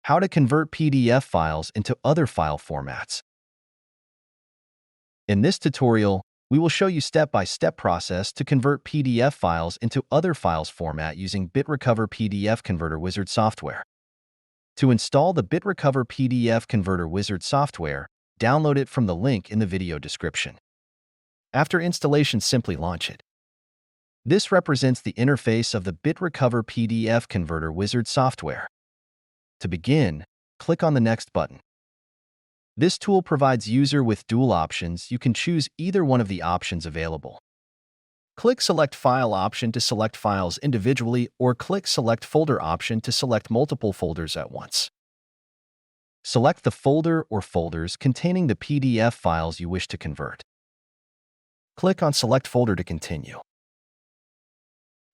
How to convert PDF files into other file formats. In this tutorial, we will show you step-by-step process to convert PDF files into other files format using BitRecover PDF Converter Wizard software. To install the BitRecover PDF Converter Wizard software, download it from the link in the video description. After installation, simply launch it. This represents the interface of the BitRecover PDF Converter Wizard software. To begin, click on the Next button. This tool provides user with dual options. You can choose either one of the options available. Click Select File option to select files individually, or click Select Folder option to select multiple folders at once. Select the folder or folders containing the PDF files you wish to convert. Click on Select Folder to continue.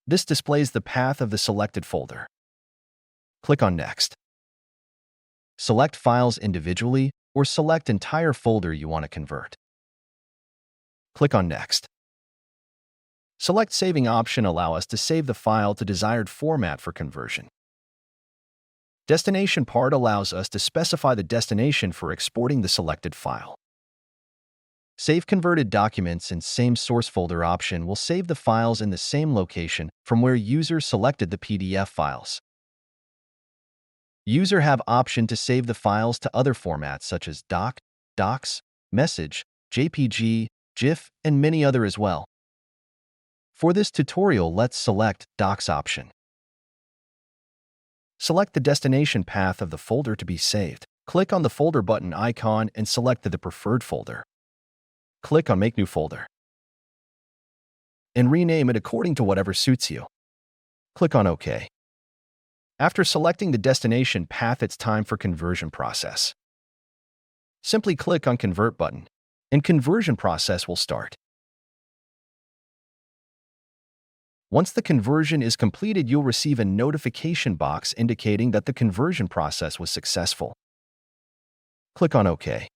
This displays the path of the selected folder. Click on Next. Select files individually or select entire folder you want to convert. Click on Next. Select Saving option allow us to save the file to desired format for conversion. Destination part allows us to specify the destination for exporting the selected file. Save converted documents in same source folder option will save the files in the same location from where user selected the PDF files. User have option to save the files to other formats such as doc, docs, message, JPG, GIF, and many other as well. For this tutorial, let's select Docs option. Select the destination path of the folder to be saved. Click on the folder button icon and select the preferred folder. Click on Make New Folder and rename it according to whatever suits you. Click on OK. After selecting the destination path, it's time for conversion process. Simply click on Convert button, and conversion process will start. Once the conversion is completed, you'll receive a notification box indicating that the conversion process was successful. Click on OK.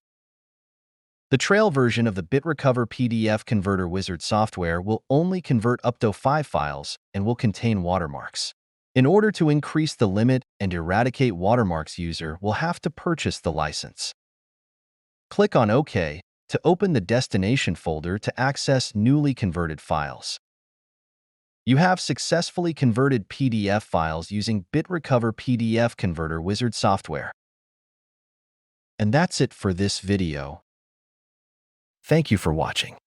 The trial version of the BitRecover PDF Converter Wizard software will only convert up to 5 files and will contain watermarks. In order to increase the limit and eradicate watermarks, user will have to purchase the license. Click on OK to open the destination folder to access newly converted files. You have successfully converted PDF files using BitRecover PDF Converter Wizard software. And that's it for this video. Thank you for watching.